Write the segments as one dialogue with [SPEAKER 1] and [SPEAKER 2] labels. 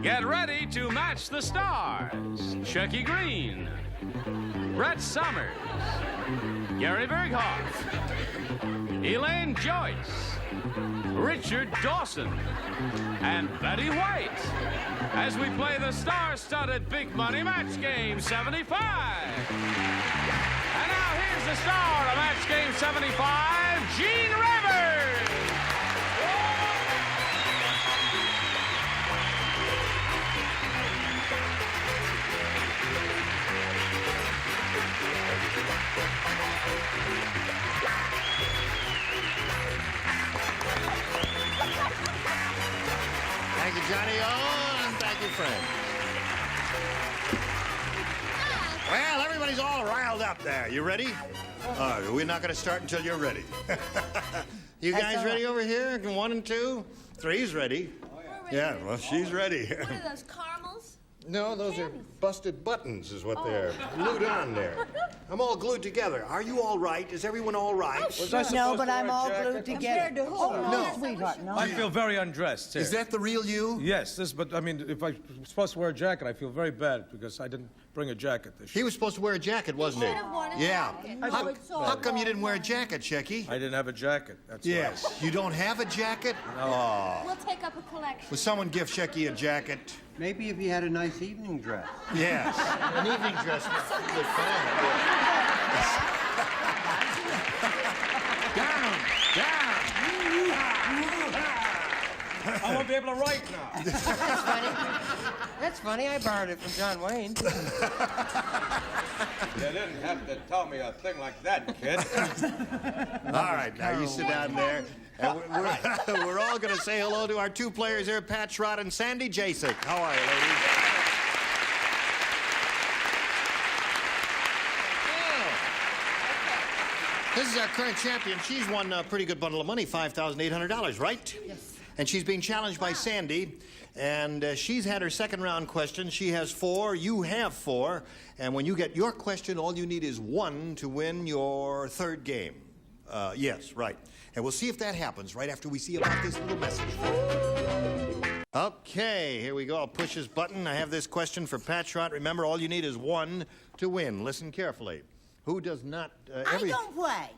[SPEAKER 1] Get ready to match the stars. Shecky Greene, Brett Summers, Gary Burghoff, Elaine Joyce, Richard Dawson, and Betty White as we play the star-studded Big Money Match Game 75. And now here's the star of Match Game 75, Gene Rivers.
[SPEAKER 2] Thank you, Johnny. Oh, and thank you, friend. Well, everybody's all riled up there. You ready? We're not going to start until you're ready. You guys ready over here? 1 and 2? 3's ready. Yeah, well, she's ready.
[SPEAKER 3] What are those, caramels?
[SPEAKER 2] No, those are busted buttons is what they're glued on there. I'm all glued together. Are you all right? Is everyone all right?
[SPEAKER 3] Oh, sure.
[SPEAKER 4] No, but I'm all glued together.
[SPEAKER 2] No.
[SPEAKER 4] Sweetheart, no.
[SPEAKER 5] I feel very undressed here.
[SPEAKER 2] Is that the real you?
[SPEAKER 5] Yes, but I mean, if I'm supposed to wear a jacket, I feel very bad because I didn't bring a jacket this year.
[SPEAKER 2] He was supposed to wear a jacket, wasn't he?
[SPEAKER 3] should have worn a
[SPEAKER 2] Yeah.
[SPEAKER 3] jacket.
[SPEAKER 2] How come you didn't wear a jacket, Shecky?
[SPEAKER 5] I didn't have a jacket. That's
[SPEAKER 2] Yes. You don't have a jacket? No.
[SPEAKER 3] We'll take up a collection.
[SPEAKER 2] Will someone give Shecky a jacket?
[SPEAKER 6] Maybe if you had a nice evening dress.
[SPEAKER 2] Yes. An evening dress would fine. Down!
[SPEAKER 5] I won't be able to write now.
[SPEAKER 4] That's funny. I borrowed it from John Wayne.
[SPEAKER 5] You didn't have to tell me a thing like that, kid.
[SPEAKER 2] All right, now you sit down there. And we're all going to say hello to our two players here, Pat Schrott and Sandy Jasek. How are you, ladies? Oh. This is our current champion. She's won a pretty good bundle of money, $5,800, right?
[SPEAKER 4] Yes.
[SPEAKER 2] And she's being challenged by Sandy. And she's had her second round question. She has 4. You have 4. And when you get your question, all you need is 1 to win your third game. Yes, right. And we'll see if that happens right after we see about this little message. Okay, here we go. I'll push this button. I have this question for Pat Schrott. Remember, all you need is 1 to win. Listen carefully. Who does not...
[SPEAKER 4] I don't play.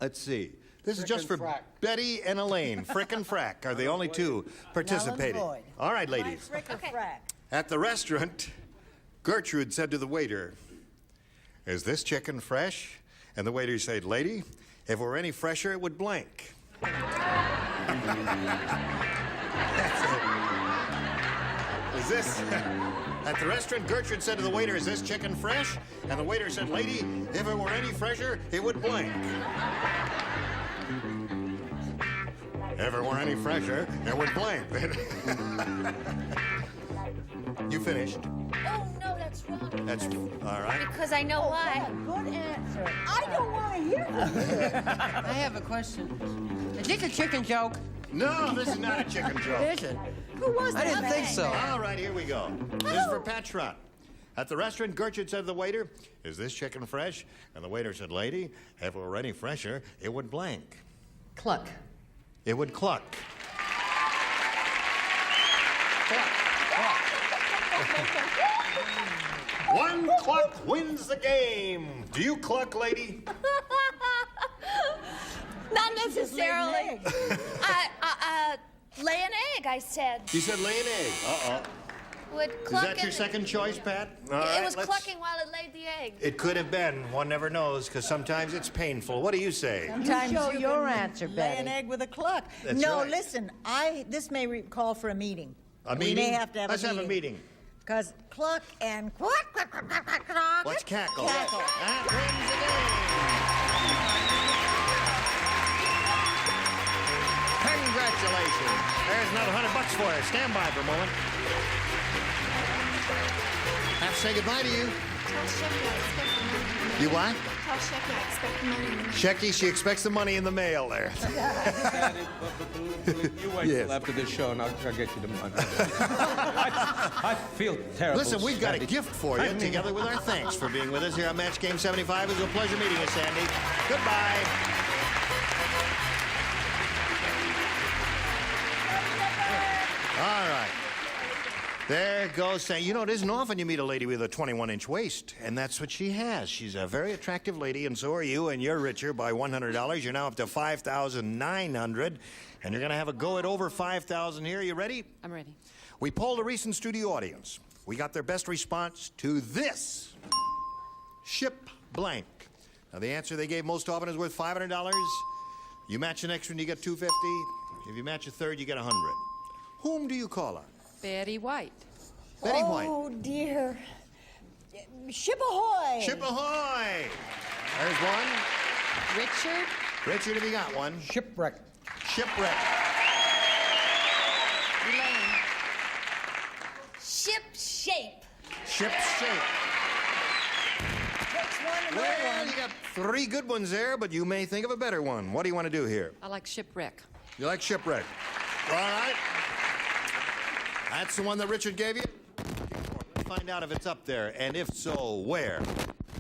[SPEAKER 2] Let's see. This is just for Betty and Elaine. Frick and Frack are the only two participating.
[SPEAKER 4] Null and void.
[SPEAKER 2] All right, ladies.
[SPEAKER 4] Frick or frack.
[SPEAKER 2] At the restaurant, Gertrude said to the waiter, "Is this chicken fresh?" And the waiter said, "Lady, if it were any fresher, it would blank." Is this... At the restaurant, Gertrude said to the waiter, "Is this chicken fresh?" And the waiter said, "Lady, if it were any fresher, it would blank." If it were any fresher, it would blank. You finished.
[SPEAKER 3] Oh, no, that's wrong.
[SPEAKER 2] That's all right.
[SPEAKER 3] Because I know why.
[SPEAKER 4] Good answer. I don't want to hear that. I have a question. Is this a chicken joke?
[SPEAKER 2] No, this is not a chicken joke.
[SPEAKER 4] Is it? Who was that? I didn't think so.
[SPEAKER 2] All right, here we go. This is for Pat Schrott. At the restaurant, Gertrude said to the waiter, "Is this chicken fresh?" And the waiter said, "Lady, if it were any fresher, it would blank."
[SPEAKER 4] Cluck.
[SPEAKER 2] It would cluck. Cluck. One cluck wins the game. Do you cluck, lady?
[SPEAKER 3] Not necessarily. Lay an egg, I said.
[SPEAKER 2] You said lay an egg. Uh-oh.
[SPEAKER 3] Would
[SPEAKER 2] Is
[SPEAKER 3] cluck
[SPEAKER 2] that your second choice, Pat? All
[SPEAKER 3] It
[SPEAKER 2] right,
[SPEAKER 3] was
[SPEAKER 2] let's-
[SPEAKER 3] clucking while it laid the egg.
[SPEAKER 2] It could have been. One never knows, because sometimes it's painful. What do you say?
[SPEAKER 4] Sometimes
[SPEAKER 7] Show
[SPEAKER 4] you
[SPEAKER 7] your
[SPEAKER 4] can
[SPEAKER 7] answer,
[SPEAKER 4] lay
[SPEAKER 7] Betty.
[SPEAKER 4] an egg with a cluck.
[SPEAKER 2] That's
[SPEAKER 7] No,
[SPEAKER 2] right.
[SPEAKER 7] listen, this may call for a meeting.
[SPEAKER 2] A
[SPEAKER 7] We
[SPEAKER 2] meeting?
[SPEAKER 7] may have to have
[SPEAKER 2] Let's
[SPEAKER 7] a meeting.
[SPEAKER 2] have a meeting.
[SPEAKER 7] Because cluck and quack, quack, quack, quack, quack, quack.
[SPEAKER 2] Let's cackle.
[SPEAKER 7] Cackle.
[SPEAKER 2] That wins the game. Congratulations. There's another $100 for you. Stand by for a moment. Have to say goodbye to you.
[SPEAKER 3] Tell Shecky I expect the money.
[SPEAKER 2] You what?
[SPEAKER 3] Tell Shecky I expect the money.
[SPEAKER 2] Shecky, she expects the money in the mail there.
[SPEAKER 5] You wait
[SPEAKER 2] Yes.
[SPEAKER 5] till after this show, and I'll get you the money. I feel terrible.
[SPEAKER 2] Listen, we've got a
[SPEAKER 5] Sandy.
[SPEAKER 2] gift for you, together with our thanks for being with us here on Match Game 75. It was a pleasure meeting you, Sandy. Goodbye. All right. There goes saying, you know, it isn't often you meet a lady with a 21-inch waist, and that's what she has. She's a very attractive lady, and so are you, and you're richer by $100. You're now up to $5,900, and you're going to have a go at over $5,000 here. You ready?
[SPEAKER 4] I'm ready.
[SPEAKER 2] We polled a recent studio audience. We got their best response to this. Ship blank. Now, the answer they gave most often is worth $500. You match the next one, you get $250. If you match a third, you get $100. Whom do you call on?
[SPEAKER 4] Betty White.
[SPEAKER 2] Betty White.
[SPEAKER 7] Oh, dear. Ship ahoy!
[SPEAKER 2] Ship ahoy! There's one.
[SPEAKER 4] Richard.
[SPEAKER 2] Richard, have you got one?
[SPEAKER 5] Shipwreck.
[SPEAKER 2] Shipwreck.
[SPEAKER 4] Elaine.
[SPEAKER 3] Ship shape.
[SPEAKER 2] Ship shape.
[SPEAKER 7] Takes one to know
[SPEAKER 2] Well,
[SPEAKER 7] one.
[SPEAKER 2] you got 3 good ones there, but you may think of a better one. What do you want to do here?
[SPEAKER 4] I like shipwreck.
[SPEAKER 2] You like shipwreck? All right. That's the one that Richard gave you? Let's find out if it's up there, and if so, where?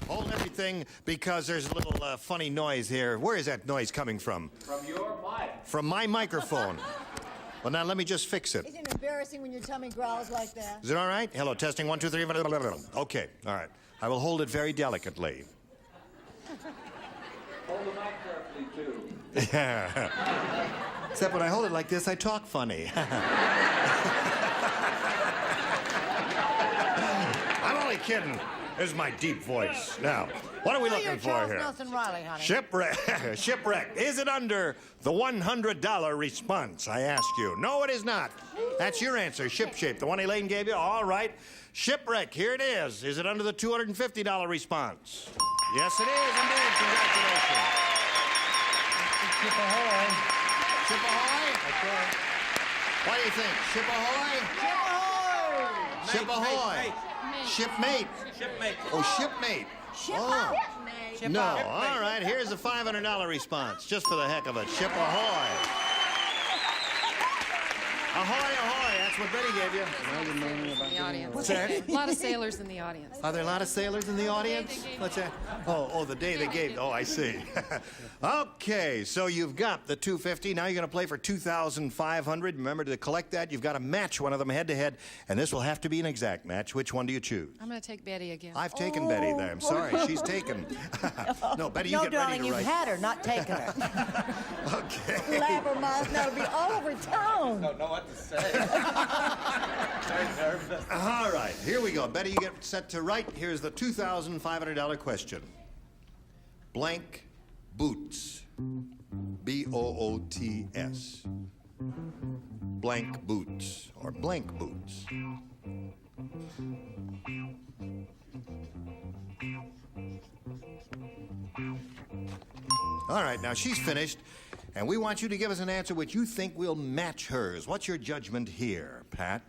[SPEAKER 2] Hold everything, because there's a little funny noise here. Where is that noise coming from?
[SPEAKER 8] From your mic.
[SPEAKER 2] From my microphone. Well, now let me just fix it.
[SPEAKER 7] Isn't it embarrassing when your tummy growls like that?
[SPEAKER 2] Is it all right? Hello, testing 1, 2, 3. Okay, all right. I will hold it very delicately.
[SPEAKER 8] Hold the mic carefully, too.
[SPEAKER 2] Yeah. Except when I hold it like this, I talk funny. I'm only kidding. This is my deep voice. Now, what are we looking for
[SPEAKER 7] Charles
[SPEAKER 2] here?
[SPEAKER 7] Nelson Riley, honey.
[SPEAKER 2] Shipwreck. Shipwreck. Is it under the $100 response? I ask you. No, it is not. That's your answer. Ship shape. The one Elaine gave you. All right. Shipwreck. Here it is. Is it under the $250 response? Yes, it is indeed. Congratulations.
[SPEAKER 5] Ship ahoy.
[SPEAKER 2] Ship ahoy? What do you think? Ship ahoy? Ship ahoy. Shipmate.
[SPEAKER 8] Shipmate.
[SPEAKER 2] Oh, shipmate.
[SPEAKER 7] Ship
[SPEAKER 2] Oh.
[SPEAKER 7] out.
[SPEAKER 2] No. All right. Here's a $500 response, just for the heck of it. Ship ahoy. Ahoy, ahoy. That's what Betty gave you.
[SPEAKER 4] In the audience.
[SPEAKER 2] What's that?
[SPEAKER 4] A lot of sailors in the audience.
[SPEAKER 2] Are there a lot of sailors in the audience? What's that? Oh, the day they gave. Oh, I see. Okay, so you've got the $250. Now you're going to play for $2,500. Remember, to collect that, you've got to match one of them head to head, and this will have to be an exact match. Which one do you choose?
[SPEAKER 4] I'm going to take Betty again.
[SPEAKER 2] I've taken Betty there. I'm sorry. She's taken. No, Betty, you
[SPEAKER 7] No,
[SPEAKER 2] get
[SPEAKER 7] darling,
[SPEAKER 2] ready to
[SPEAKER 7] you've
[SPEAKER 2] write.
[SPEAKER 7] had her, not taken her.
[SPEAKER 2] Okay.
[SPEAKER 7] Blabbermouth, that'll be all over town.
[SPEAKER 8] Don't know what to say. Very nervous.
[SPEAKER 2] All right, here we go. Betty, you get set to write. Here's the $2,500 question. Blank boots. B-O-O-T-S. Blank boots, or blank boots. All right, now she's finished, and we want you to give us an answer which you think will match hers. What's your judgment here, Pat?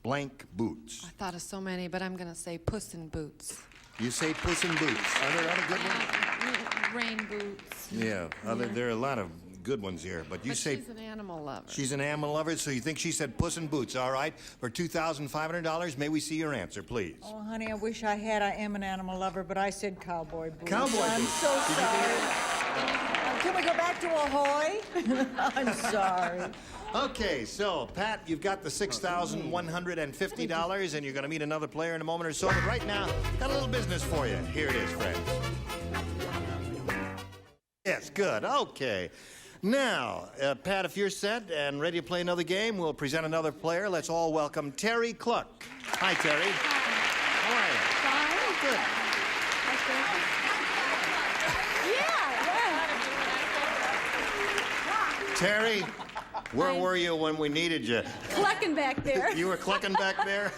[SPEAKER 2] Blank boots.
[SPEAKER 4] I thought of so many, but I'm going to say Puss in Boots.
[SPEAKER 2] You say Puss in Boots. Are there other good ones?
[SPEAKER 4] Rain boots.
[SPEAKER 2] Yeah, there are a lot of good ones here, but you
[SPEAKER 4] But
[SPEAKER 2] say
[SPEAKER 4] she's an animal lover.
[SPEAKER 2] she's an animal lover, so you think she said Puss in Boots. All right, for $2,500, may we see your answer, please?
[SPEAKER 7] Oh, honey, I wish I had. I am an animal lover, but I said cowboy boots.
[SPEAKER 2] Cowboy
[SPEAKER 7] I'm
[SPEAKER 2] boots.
[SPEAKER 7] so sorry. Can we go back to ahoy? I'm sorry.
[SPEAKER 2] Okay, so, Pat, you've got the $6,150, and you're going to meet another player in a moment or so. But right now, got a little business for you. Here it is, friends. Yes, good. Okay. Now, Pat, if you're set and ready to play another game, we'll present another player. Let's all welcome Terry Cluck. Hi, Terry. How are you? Good. Terry, where were you when we needed you?
[SPEAKER 3] Clucking back there.
[SPEAKER 2] You were clucking back there?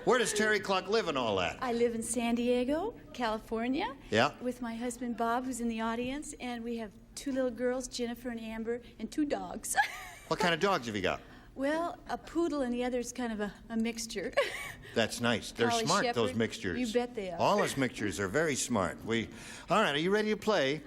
[SPEAKER 2] Where does Terry Cluck live and all that?
[SPEAKER 3] I live in San Diego, California.
[SPEAKER 2] Yeah.
[SPEAKER 3] With my husband Bob, who's in the audience, and we have 2 little girls, Jennifer and Amber, and 2 dogs.
[SPEAKER 2] What kind of dogs have you got?
[SPEAKER 3] Well, a poodle and the other's kind of a mixture.
[SPEAKER 2] That's nice. They're
[SPEAKER 3] Collie
[SPEAKER 2] smart, those
[SPEAKER 3] Shepherd.
[SPEAKER 2] mixtures.
[SPEAKER 3] You bet they are.
[SPEAKER 2] All those mixtures are very smart. All right, are you ready to play?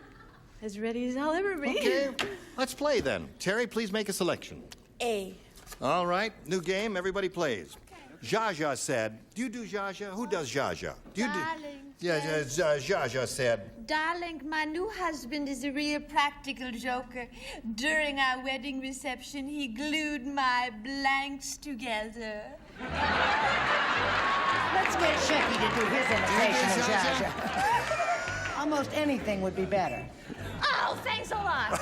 [SPEAKER 3] As ready as I'll ever be.
[SPEAKER 2] Okay, let's play then. Terry, please make a selection.
[SPEAKER 3] A.
[SPEAKER 2] All right, new game, everybody plays. Zsa Zsa said, do you do Zsa Zsa? Who does Zsa Zsa? Do you do?
[SPEAKER 3] Darling,
[SPEAKER 2] Zsa said.
[SPEAKER 9] Darling, my new husband is a real practical joker. During our wedding reception, he glued my blanks together.
[SPEAKER 7] Let's get Shecky to do his imitation of Zsa Zsa. Almost anything would be better.
[SPEAKER 9] Oh, thanks a lot.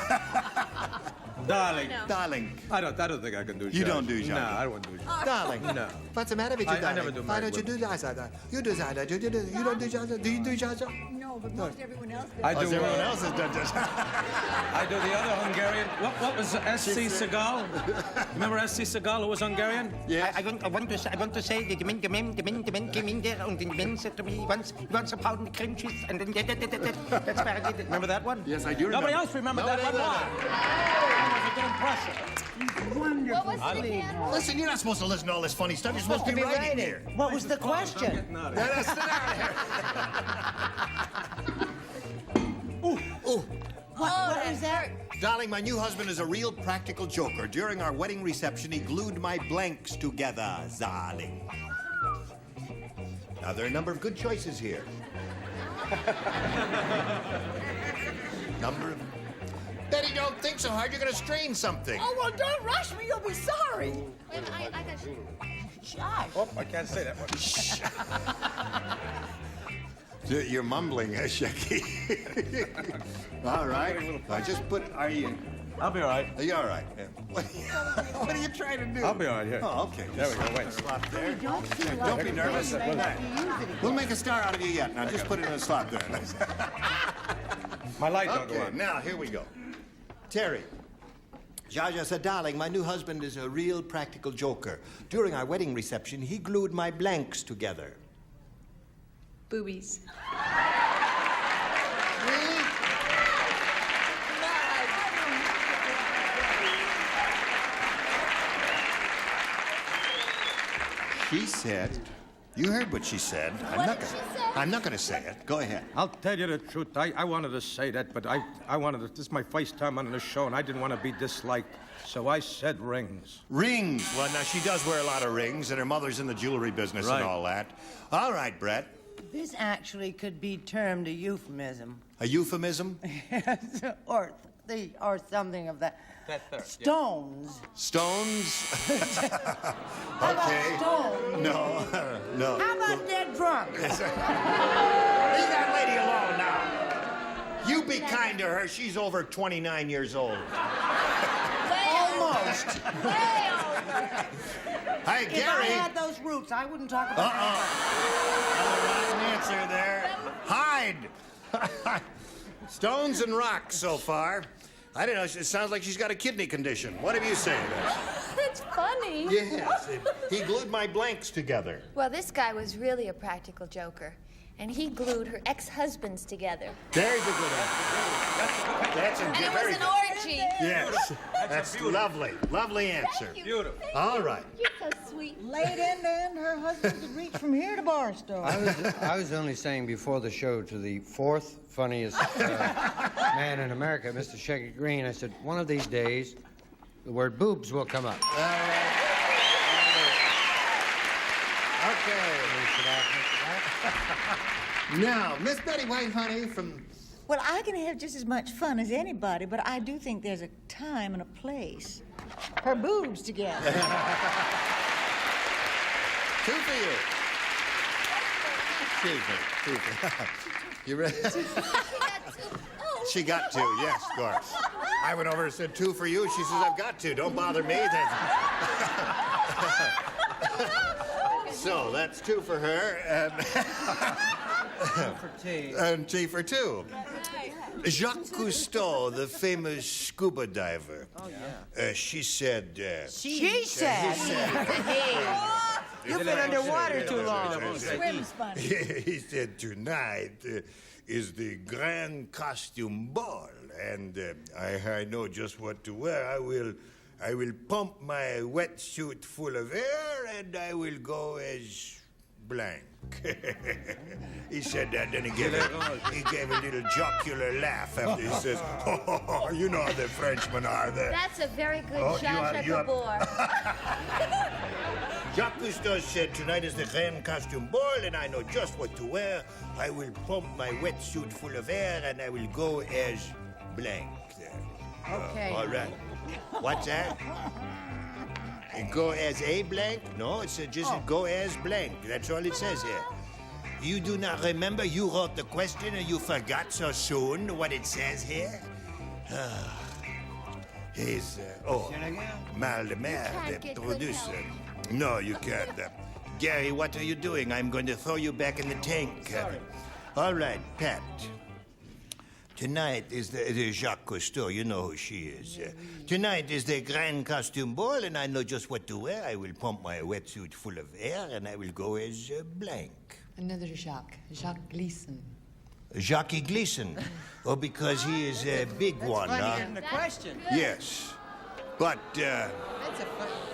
[SPEAKER 5] Darling.
[SPEAKER 2] Darling.
[SPEAKER 5] I don't think I can do Zsa.
[SPEAKER 2] You don't do Zsa.
[SPEAKER 5] No, I won't do Zsa.
[SPEAKER 2] Darling.
[SPEAKER 5] No.
[SPEAKER 2] What's the matter with you,
[SPEAKER 5] I
[SPEAKER 2] darling?
[SPEAKER 5] never do
[SPEAKER 2] Why
[SPEAKER 5] married
[SPEAKER 2] don't you do Zsa Zsa? You do Zsa Zsa. You don't do Zsa Zsa? Do you do Zsa Zsa?
[SPEAKER 7] No, but most everyone else does.
[SPEAKER 5] I do.
[SPEAKER 2] Everyone else has done Zsa Zsa.
[SPEAKER 5] I do the other Hungarian. What was S.C. Segal? Remember S.C. Segal, who was Hungarian?
[SPEAKER 2] Yeah.
[SPEAKER 6] I want to say that the men came in there and the men said to me once a pound of cream cheese and then that's where I did it.
[SPEAKER 5] Remember that one?
[SPEAKER 2] Yes, I do remember.
[SPEAKER 5] Nobody else remembered that one. Why? That was a good impression.
[SPEAKER 9] What was it again?
[SPEAKER 2] Listen, you're not supposed to listen to all this funny stuff. You're supposed to be writing here.
[SPEAKER 7] What was the question?
[SPEAKER 5] Getting out of
[SPEAKER 2] No,
[SPEAKER 5] here.
[SPEAKER 2] no, sit down here.
[SPEAKER 7] What is that?
[SPEAKER 2] Darling, my new husband is a real practical joker. During our wedding reception, he glued my blanks together, darling. Now, there are a number of good choices here. Betty, don't think so hard. You're going to strain something.
[SPEAKER 7] Oh, well, don't rush me. You'll be sorry.
[SPEAKER 9] Wait, I got you.
[SPEAKER 7] Shy.
[SPEAKER 5] Oh, I can't say that one.
[SPEAKER 2] You're mumbling, Shecky. All right. I just put. Are you?
[SPEAKER 5] I'll be all right.
[SPEAKER 2] Are you all right? Yeah. What are you trying to do?
[SPEAKER 5] I'll be all right here.
[SPEAKER 2] Oh, okay.
[SPEAKER 5] There we go. Wait.
[SPEAKER 2] Slot there.
[SPEAKER 7] Don't
[SPEAKER 2] be nervous. We'll make a star out of you yet. Now just put it in a slot there.
[SPEAKER 5] My light don't go
[SPEAKER 2] Okay.
[SPEAKER 5] on.
[SPEAKER 2] Now here we go. Terry. Zsa Zsa said, darling, my new husband is a real practical joker. During our wedding reception, he glued my blanks together.
[SPEAKER 3] Boobies.
[SPEAKER 2] She said, you heard what she said. I'm not gonna say it. Go ahead.
[SPEAKER 5] I'll tell you the truth. I wanted to say that, but I wanted to. This is my first time on the show, and I didn't want to be disliked. So I said rings.
[SPEAKER 2] Rings. Well, now she does wear a lot of rings, and her mother's in the jewelry business
[SPEAKER 5] Right.
[SPEAKER 2] and all that. All right, Brett.
[SPEAKER 7] This actually could be termed a euphemism.
[SPEAKER 2] A euphemism?
[SPEAKER 7] or something of that. Stones.
[SPEAKER 2] Stones?
[SPEAKER 7] How about
[SPEAKER 2] Okay.
[SPEAKER 7] stones?
[SPEAKER 2] No, no.
[SPEAKER 7] How about dead drunk?
[SPEAKER 2] Leave that lady alone now. You be kind to her. She's over 29 years old.
[SPEAKER 7] Almost.
[SPEAKER 2] Hey,
[SPEAKER 7] If
[SPEAKER 2] Gary.
[SPEAKER 7] I had those roots, I wouldn't talk about that.
[SPEAKER 2] Wrong answer there. Hide. Stones and rocks so far. I don't know. It sounds like she's got a kidney condition. What have you say to that?
[SPEAKER 9] That's funny.
[SPEAKER 2] Yes. He glued my blanks together.
[SPEAKER 9] Well, this guy was really a practical joker. And he glued her ex-husbands together.
[SPEAKER 2] There's a good answer. That's a
[SPEAKER 9] And it was
[SPEAKER 2] very
[SPEAKER 9] an
[SPEAKER 2] good.
[SPEAKER 9] orgy.
[SPEAKER 2] Yes. That's lovely. Lovely answer.
[SPEAKER 9] Thank you.
[SPEAKER 5] Beautiful.
[SPEAKER 9] Thank
[SPEAKER 2] All
[SPEAKER 9] you.
[SPEAKER 2] right.
[SPEAKER 9] You're so sweet.
[SPEAKER 7] Late in and her husband could reach from here to Barstow.
[SPEAKER 6] I was only saying before the show to the fourth funniest man in America, Mr. Shecky Greene, I said, one of these days, the word boobs will come up.
[SPEAKER 2] Okay. Now, Miss Betty White, honey, from...
[SPEAKER 10] Well, I can have just as much fun as anybody, but I do think there's a time and a place. Her boobs together.
[SPEAKER 2] Two for you. Two for you ready? She got two, yes, of course. I went over and said two for you. She says, I've got two. Don't bother me. So that's two for her. And tea for two. Jacques Cousteau, the famous scuba diver. Oh, yeah. She said...
[SPEAKER 7] She said. You've been underwater too long.
[SPEAKER 10] Swim's funny.
[SPEAKER 2] He said, tonight is the grand costume ball, and I know just what to wear. I will pump my wetsuit full of air, and I will go as blank. He said that, then he gave a little jocular laugh after he says, oh, you know how the Frenchmen are there.
[SPEAKER 9] That's a very good
[SPEAKER 2] Oh,
[SPEAKER 9] Jean
[SPEAKER 2] you are-
[SPEAKER 9] Jacques
[SPEAKER 11] Jacques Cousteau said tonight is the grand costume ball, and I know just what to wear. I will pump my wetsuit full of air, and I will go as blank.
[SPEAKER 4] Okay.
[SPEAKER 11] All right. What's that? Go as a blank? No, it's just go as blank. That's all it says here. You do not remember you wrote the question and you forgot so soon what it says here? He's, mal de mer, the producer. No, you can't. Gary, what are you doing? I'm going to throw you back in the tank.
[SPEAKER 4] Sorry.
[SPEAKER 11] All right, Pat. Tonight is the Jacques Cousteau. You know who she is. Tonight is the grand costume ball, and I know just what to wear. I will pump my wetsuit full of air, and I will go as blank.
[SPEAKER 12] Another Jacques. Jacques Gleason.
[SPEAKER 11] Jackie Gleason. Oh, because he is a big one, huh?
[SPEAKER 4] Funnier than the question.
[SPEAKER 11] Yes. But,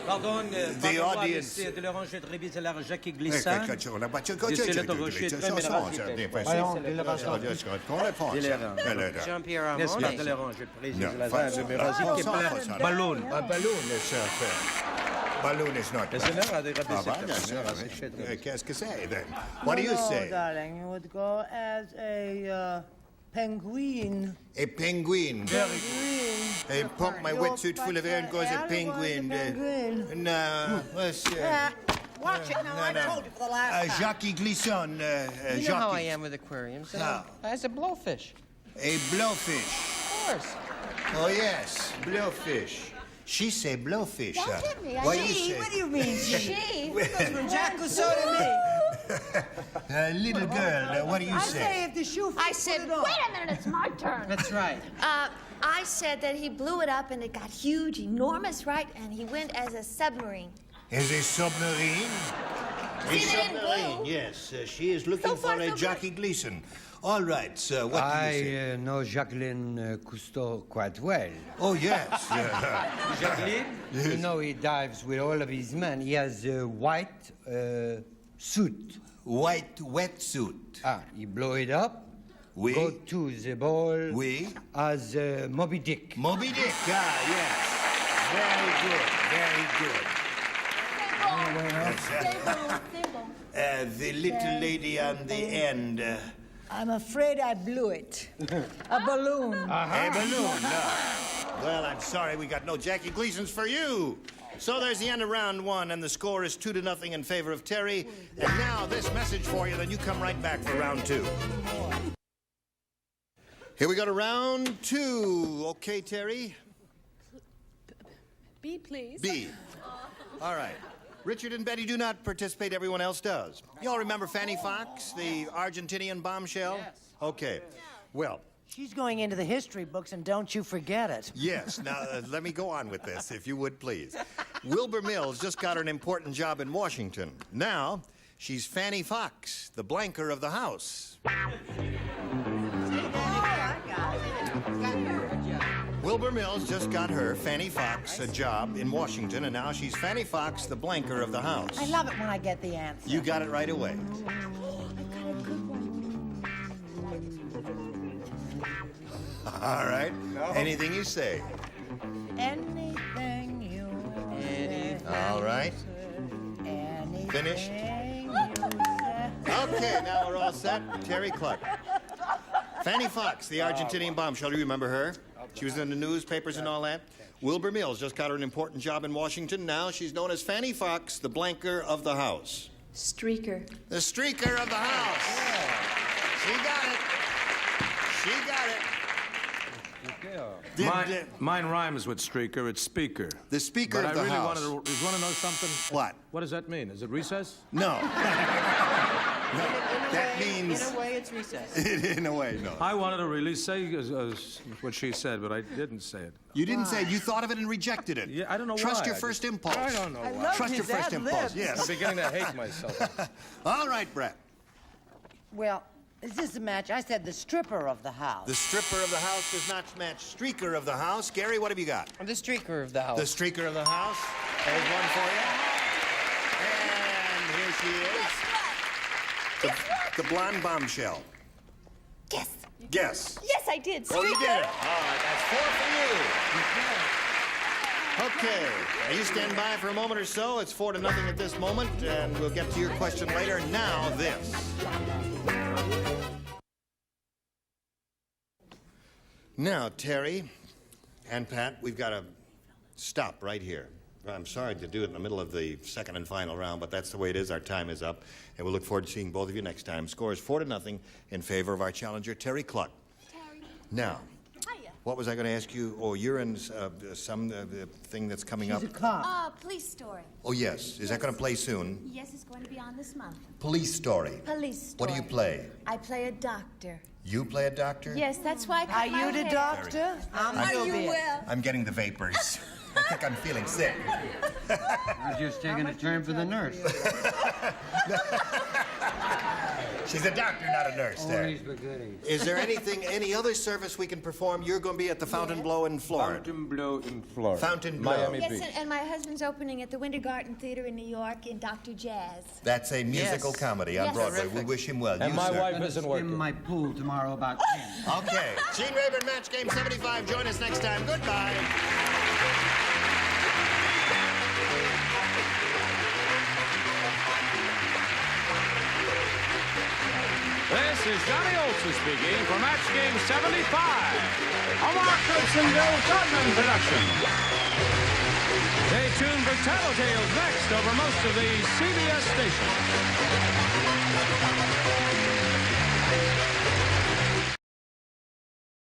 [SPEAKER 5] Pardon,
[SPEAKER 11] the audience...
[SPEAKER 5] de l'oranger de réviser Jackie Gleason.
[SPEAKER 6] Jean-Pierre Armand.
[SPEAKER 5] De l'oranger de Balloon.
[SPEAKER 11] Balloon is not. Qu'est-ce que c'est, then? What do you say?
[SPEAKER 7] Darling, you would go as a penguin.
[SPEAKER 11] A penguin.
[SPEAKER 7] Very good.
[SPEAKER 11] I pump my wetsuit full of air and go as a penguin. No, let's...
[SPEAKER 7] Watch it now. I told you for the last time.
[SPEAKER 11] Jackie Gleason.
[SPEAKER 6] You know how I am with aquariums. As a blowfish.
[SPEAKER 11] A blowfish.
[SPEAKER 6] Of course.
[SPEAKER 11] Oh, yes, blowfish. She say blowfish.
[SPEAKER 9] Don't hit me.
[SPEAKER 11] What do you say?
[SPEAKER 7] What do you mean, she?
[SPEAKER 9] She.
[SPEAKER 7] From Jacques Cousteau to me.
[SPEAKER 11] Little girl, what do you
[SPEAKER 7] I
[SPEAKER 11] say?
[SPEAKER 7] say if the shoe fits,
[SPEAKER 9] I said,
[SPEAKER 7] put
[SPEAKER 9] wait
[SPEAKER 7] it on.
[SPEAKER 9] a minute, it's my turn.
[SPEAKER 6] That's right.
[SPEAKER 9] I said that he blew it up and it got huge, enormous, right? And he went as a submarine.
[SPEAKER 11] Is a submarine? A
[SPEAKER 9] See, they didn't
[SPEAKER 11] submarine,
[SPEAKER 9] blow.
[SPEAKER 11] yes. She is looking
[SPEAKER 9] So
[SPEAKER 11] for
[SPEAKER 9] far,
[SPEAKER 11] a
[SPEAKER 9] so
[SPEAKER 11] Jackie Gleason. All right, so what do you say?
[SPEAKER 6] I know Jacqueline Cousteau quite well.
[SPEAKER 11] Oh, yes.
[SPEAKER 6] Jacqueline? You know he dives with all of his men. He has a white suit.
[SPEAKER 11] White wetsuit.
[SPEAKER 6] He blow it up.
[SPEAKER 11] Oui.
[SPEAKER 6] Go to the ball.
[SPEAKER 11] Oui.
[SPEAKER 6] As Moby Dick.
[SPEAKER 11] Moby Dick, yes. Very good. The little lady on the end.
[SPEAKER 10] I'm afraid I blew it. A balloon.
[SPEAKER 11] A balloon. Well, I'm sorry we got no Jackie Gleasons for you. So there's the end of round one, and the score is 2-0 in favor of Terry. And now this message for you, then you come right back for round two. Here we go to round two. Okay, Terry?
[SPEAKER 3] B, please.
[SPEAKER 11] B. All right. Richard and Betty do not participate. Everyone else does. You all remember Fanny Fox, the Argentinian bombshell?
[SPEAKER 7] Yes.
[SPEAKER 11] Okay. Well,
[SPEAKER 7] She's going into the history books, and don't you forget it.
[SPEAKER 11] yes. Now, let me go on with this, if you would, please. Wilbur Mills just got her an important job in Washington. Now, she's Fanny Fox, the blanker of the house. Wilbur Mills just got her, Fanny Fox, a job in Washington, and now she's Fanny Fox, the blanker of the house.
[SPEAKER 7] I love it when I get the answer.
[SPEAKER 11] You got it right away. All right. Anything you say.
[SPEAKER 7] Anything you
[SPEAKER 11] All right.
[SPEAKER 7] Anything
[SPEAKER 11] Finish?
[SPEAKER 7] you
[SPEAKER 11] Okay, now we're all set. Terry Clark. Fanny Fox, the Argentinian bombshell. Do you remember her? She was in the newspapers and all that. Wilbur Mills just got her an important job in Washington. Now she's known as Fanny Fox, the blanker of the house.
[SPEAKER 3] Streaker.
[SPEAKER 11] The streaker of the house. She got it. She got it.
[SPEAKER 5] Mine rhymes with streaker. It's speaker.
[SPEAKER 11] The speaker
[SPEAKER 5] but
[SPEAKER 11] of the
[SPEAKER 5] I really
[SPEAKER 11] house.
[SPEAKER 5] want to know something.
[SPEAKER 11] What?
[SPEAKER 5] What does that mean? Is it recess?
[SPEAKER 11] No. No, that means...
[SPEAKER 6] In a way, it's recess.
[SPEAKER 11] In a way, no.
[SPEAKER 5] I wanted to really say what she said, but I didn't say it.
[SPEAKER 11] You didn't say it. You thought of it and rejected it.
[SPEAKER 5] Yeah, I don't know
[SPEAKER 11] Trust
[SPEAKER 5] why.
[SPEAKER 11] your first impulse.
[SPEAKER 5] I don't know why.
[SPEAKER 11] Trust your first impulse, yes.
[SPEAKER 5] I'm beginning to hate myself.
[SPEAKER 11] All right, Brett.
[SPEAKER 7] Well, is this a match? I said the stripper of the house.
[SPEAKER 11] The stripper of the house does not match streaker of the house. Gary, what have you got?
[SPEAKER 6] The streaker of the house.
[SPEAKER 11] The streaker of the house. There's one for you. And here she is. The blonde bombshell.
[SPEAKER 9] Yes.
[SPEAKER 11] Guess.
[SPEAKER 9] Yes, I did.
[SPEAKER 11] Oh, you did.
[SPEAKER 9] Streaker.
[SPEAKER 11] All right, that's 4 for you.
[SPEAKER 2] Okay, now you stand by for a moment or so. It's 4-0 at this moment, and we'll get to your question later. Now this. Now, Terry and Pat, we've got to stop right here. I'm sorry to do it in the middle of the second and final round, but that's the way it is. Our time is up, and we'll look forward to seeing both of you next time. Score is 4-0 in favor of our challenger, Terry Cluck.
[SPEAKER 3] Terry.
[SPEAKER 2] Now,
[SPEAKER 3] Hiya.
[SPEAKER 2] what was I going to ask you? Oh, you're in some thing that's coming up.
[SPEAKER 7] She's a cop.
[SPEAKER 3] Police story.
[SPEAKER 2] Oh, yes. Is that going to play soon?
[SPEAKER 3] Yes, it's going to be on this month.
[SPEAKER 2] Police story.
[SPEAKER 3] Police story.
[SPEAKER 2] What do you play?
[SPEAKER 3] I play a doctor.
[SPEAKER 2] You play a doctor?
[SPEAKER 3] Yes, that's why I cut
[SPEAKER 7] Are
[SPEAKER 3] my
[SPEAKER 7] you the
[SPEAKER 3] hair.
[SPEAKER 7] doctor?
[SPEAKER 9] Are you well?
[SPEAKER 2] I'm getting the vapors. I think I'm feeling sick.
[SPEAKER 6] I was just taking a turn for the nurse.
[SPEAKER 2] She's a doctor, not a nurse there.
[SPEAKER 6] Always beginning.
[SPEAKER 2] Is there any other service we can perform? You're going to be at the Fontainebleau in Florida.
[SPEAKER 5] Fontainebleau in Florida.
[SPEAKER 2] Fontainebleau.
[SPEAKER 5] Miami
[SPEAKER 3] Yes,
[SPEAKER 5] Beach.
[SPEAKER 3] and my husband's opening at the Winter Garden Theater in New York in Dr. Jazz.
[SPEAKER 2] That's a musical comedy on
[SPEAKER 3] Yes.
[SPEAKER 2] Broadway. We wish him well.
[SPEAKER 5] And
[SPEAKER 2] You,
[SPEAKER 5] my
[SPEAKER 2] sir.
[SPEAKER 5] wife isn't
[SPEAKER 6] In
[SPEAKER 5] working.
[SPEAKER 6] my pool tomorrow about 10.
[SPEAKER 2] Okay. Gene Rayburn, Match Game 75. Join us next time. Goodbye.
[SPEAKER 1] This is Johnny Olson speaking for Match Game 75, a Mark Goodson-Bill Todman production. Stay tuned for Tattletales next over most of the CBS stations.